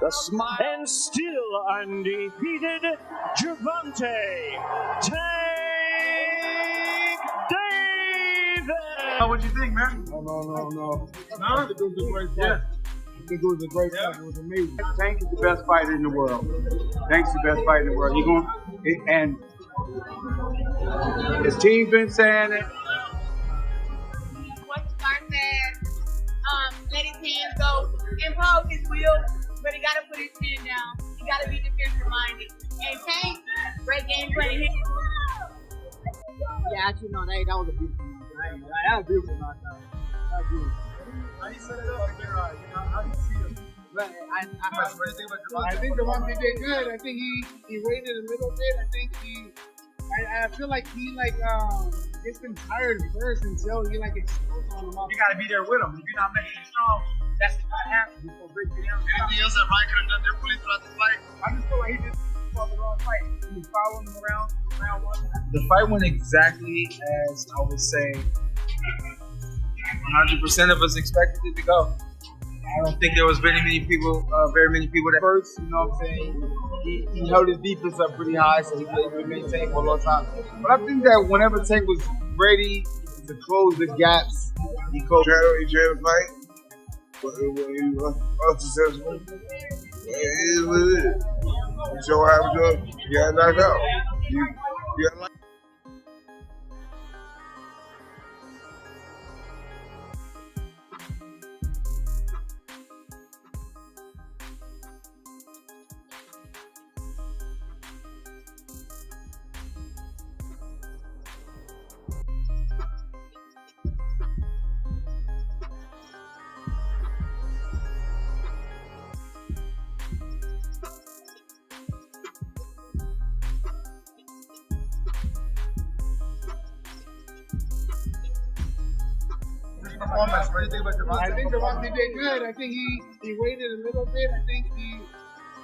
The smile and still undefeated Gervonta Tank Davis. What'd you think, man? No. No? I think it was a great fight. Yeah. I think it was a great fight. It was amazing. Tank is the best fighter in the world. Tank's the best fighter in the world. And his team's been saying it. Once Sparring let his hands go, impose his will, but he got to put his chin down. He got to be defensive minded. And Tank, great game plan. Yeah, actually, no, that was a beautiful knockdown. That was a beautiful knockdown. That was beautiful. How you set it up? How do you see him? But I think Gervonta did good. I think he waited a little bit. I feel like he gets been tired first until he explodes on him. You gotta be there with him. If you're not making him strong, that's what happens. Anything else that Ryan could have done differently throughout the fight? I just feel like he just fought the wrong fight. He was following him around round one. The fight went exactly as I would say 100% of us expected it to go. I don't think there was very many people that first, you know what I'm saying, he held his defense up pretty high, so he was able to maintain for a long time. But I think that whenever Tank was ready to close the gaps, he closed. He tried to fight, but he was unsuccessful. It is what it is. You show what happened to him, he got knocked out. You got Performance. What do you think about Gervonta? I think Gervonta did good. I think he waited a little bit.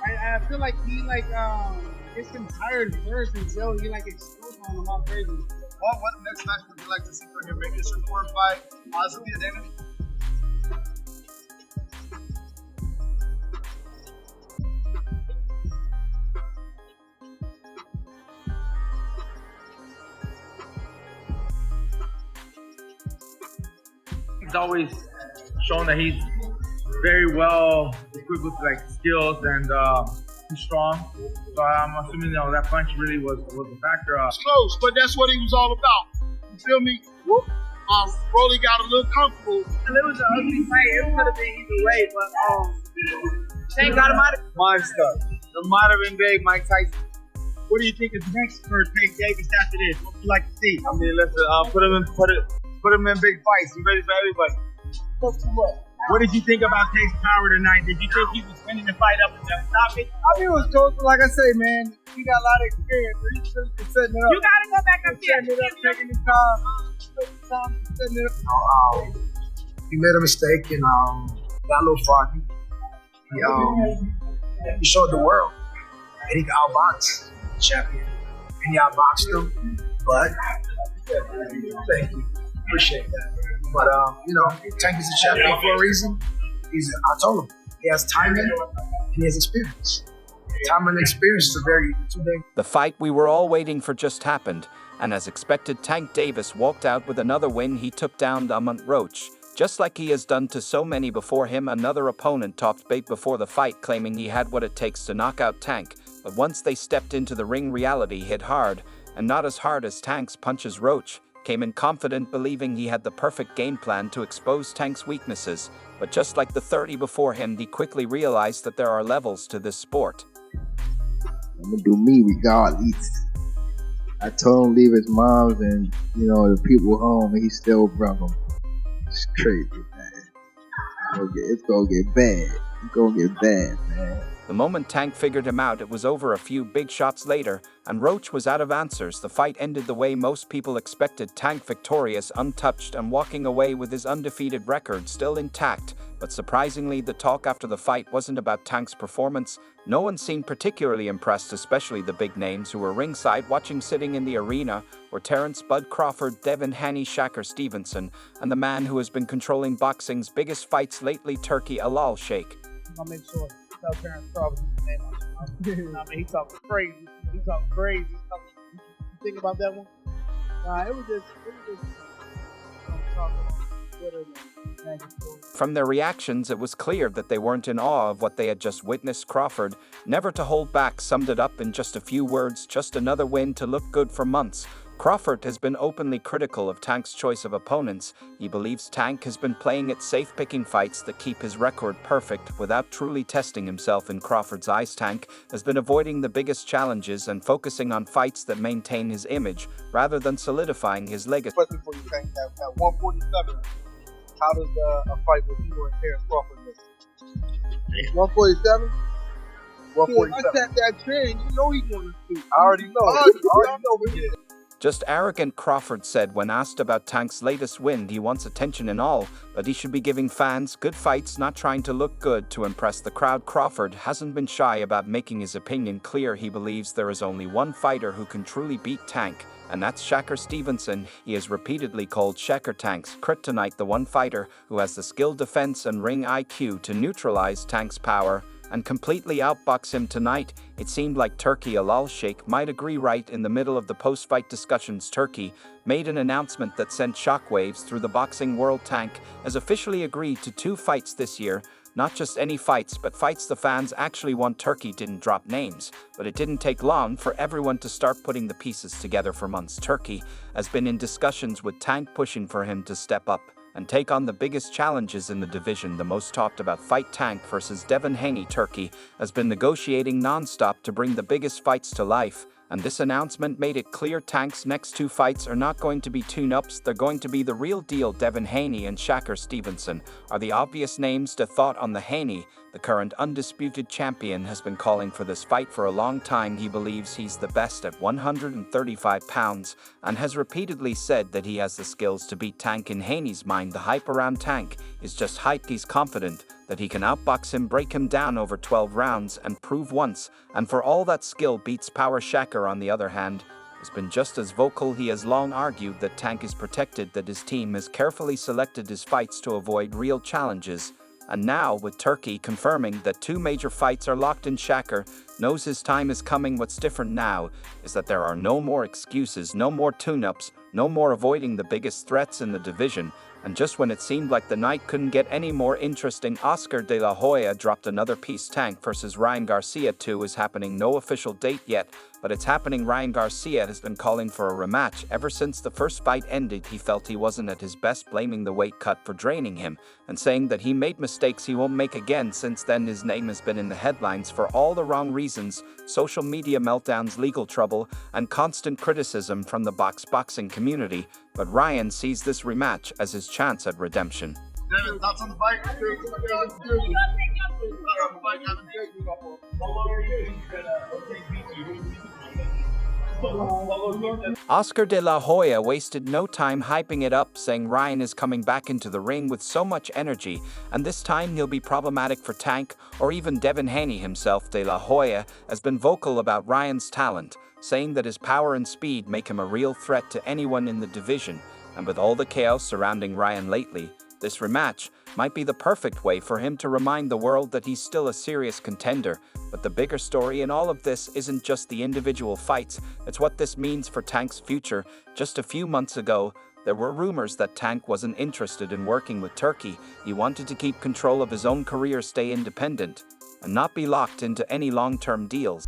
I feel like he gets been tired first until he explodes on him all crazy. What next match would you like to see for him? Maybe a support fight, possibly a Dana? He's always shown that he's very well equipped with skills and he's strong. So I'm assuming that punch really was a factor. It's close, but that's what he was all about. You feel me? Rolly got a little comfortable. it was an ugly fight. It could have been either way, but Tank got him out of Monster. It might have been big, Mike Tyson. What do you think is next for Tank Davis after this? What would you like to see? I mean, let's put him in big fights. He's ready for everybody. What did you think about Tank's power tonight? Did you think he was winning the fight up until stop it? I mean, it was close, but like I say, man, he got a lot of experience. He should have been setting it up. You gotta go back up there. Setting it up, taking his time, setting it up. He made a mistake and got a little foggy. He showed the world that he could outbox the champion, and he outboxed him. But thank you, appreciate that. But Tank is a champion for a reason. I told him he has timing and he has experience. Time and experience is two big. The fight we were all waiting for just happened, and as expected, Tank Davis walked out with another win. He took down Lamont Roach. Just like he has done to so many before him, another opponent talked bait before the fight, claiming he had what it takes to knock out Tank. But once they stepped into the ring, reality hit hard, and not as hard as Tank's punches. Roach came in confident, believing he had the perfect game plan to expose Tank's weaknesses. But just like the 30 before him, he quickly realized that there are levels to this sport. I'm gonna do me regardless. I told him to leave his mom's and the people home, and he still brought them. It's crazy, man. It's gonna get bad. It's gonna get bad, man. The moment Tank figured him out, it was over. A few big shots later, and Roach was out of answers. The fight ended the way most people expected. Tank victorious, untouched, and walking away with his undefeated record still intact. But surprisingly, the talk after the fight wasn't about Tank's performance. No one seemed particularly impressed, especially the big names who were ringside watching. Sitting in the arena were Terrence "Bud" Crawford, Devin Haney, Shakur Stevenson, and the man who has been controlling boxing's biggest fights lately, Turkey Alal Sheikh. I'll make sure to tell Terrence Crawford his name. I mean, he's talking crazy. You think about that one? It was just talking Twitter. From their reactions, it was clear that they weren't in awe of what they had just witnessed. Crawford, never to hold back, summed it up in just a few words: just another win to look good for months. Crawford has been openly critical of Tank's choice of opponents. He believes Tank has been playing it safe, picking fights that keep his record perfect without truly testing himself. In Crawford's eyes, Tank has been avoiding the biggest challenges and focusing on fights that maintain his image rather than solidifying his legacy. Question for you, Tank. At 147, how does a fight with you and Terrence Crawford look? 147? 147. I tapped that train. You know he's going to shoot. I already know. I already know we did. Just arrogant, Crawford said when asked about Tank's latest win. He wants attention and all, but he should be giving fans good fights, not trying to look good to impress the crowd. Crawford hasn't been shy about making his opinion clear. He believes there is only one fighter who can truly beat Tank, and that's Shakur Stevenson. He has repeatedly called Shakur Tank's kryptonite, the one fighter who has the skill, defense, and ring IQ to neutralize Tank's power and completely outbox him tonight. It seemed like Turkey Alal Sheikh might agree. Right in the middle of the post-fight discussions, Turkey made an announcement that sent shockwaves through the boxing world. Tank has officially agreed to 2 fights this year. Not just any fights, but fights the fans actually want. Turkey didn't drop names, but it didn't take long for everyone to start putting the pieces together. For months, Turkey has been in discussions with Tank, pushing for him to step up and take on the biggest challenges in the division. The most talked about fight, Tank versus Devin Haney. Turkey has been negotiating non-stop to bring the biggest fights to life, and this announcement made it clear Tank's next 2 fights are not going to be tune-ups, they're going to be the real deal. Devin Haney and Shakur Stevenson are the obvious names to thought on the. Haney, the current undisputed champion, has been calling for this fight for a long time. He believes he's the best at 135 pounds and has repeatedly said that he has the skills to beat Tank. In Haney's mind, the hype around Tank is just hype. He's confident that he can outbox him, break him down over 12 rounds, and prove once and for all that skill beats power. Shakur, on the other hand, has been just as vocal. He has long argued that Tank is protected, that his team has carefully selected his fights to avoid real challenges. And now, with Turkey confirming that 2 major fights are locked in, Shakur knows his time is coming. What's different now is that there are no more excuses, no more tune-ups, no more avoiding the biggest threats in the division. And just when it seemed like the night couldn't get any more interesting, Oscar de la Hoya dropped another piece. Tank versus Ryan Garcia 2 is happening. No official date yet, but it's happening. Ryan Garcia has been calling for a rematch ever since the first fight ended. He felt he wasn't at his best, blaming the weight cut for draining him and saying that he made mistakes he won't make again. Since then, his name has been in the headlines for all the wrong reasons: social media meltdowns, legal trouble, and constant criticism from the boxing community. But Ryan sees this rematch as his chance at redemption. Devin, thoughts on the fight? Oscar de la Hoya wasted no time hyping it up, saying Ryan is coming back into the ring with so much energy, and this time he'll be problematic for Tank or even Devin Haney himself. De la Hoya has been vocal about Ryan's talent, saying that his power and speed make him a real threat to anyone in the division. And with all the chaos surrounding Ryan lately, this rematch might be the perfect way for him to remind the world that he's still a serious contender. But the bigger story in all of this isn't just the individual fights, it's what this means for Tank's future. Just a few months ago, there were rumors that Tank wasn't interested in working with Turkey. He wanted to keep control of his own career, stay independent, and not be locked into any long-term deals.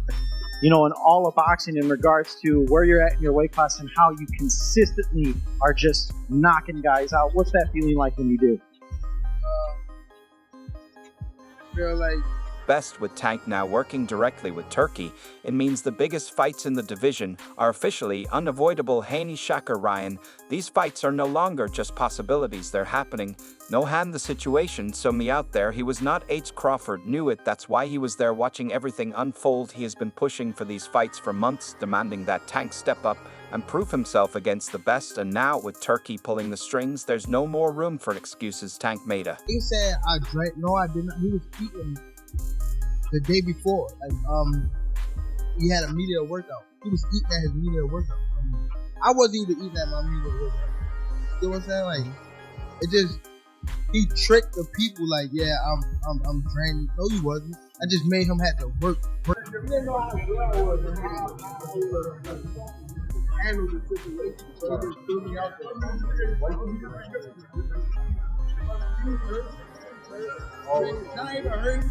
You know, in all of boxing, in regards to where you're at in your weight class and how you consistently are just knocking guys out, what's that feeling like when you do? Feel like best. With Tank now working directly with Turkey, it means the biggest fights in the division are officially unavoidable. Haney, Shakur, Ryan, these fights are no longer just possibilities, they're happening. No hand the situation, so me out there, he was not. H. Crawford knew it, that's why he was there watching everything unfold. He has been pushing for these fights for months, demanding that Tank step up and prove himself against the best, and now with Turkey pulling the strings, there's no more room for excuses, Tank Maida. He said I drank. No, I did not. He was eating the day before. Like, he had a media workout. He was eating at his media workout. I wasn't even eating at my media workout. You know what I'm saying? Like, it just, he tricked the people. Like, yeah, I'm draining. No, he wasn't. I just made him have to work. You didn't know how good I was and how handle the situation. So he just threw me out there. Not even hurt.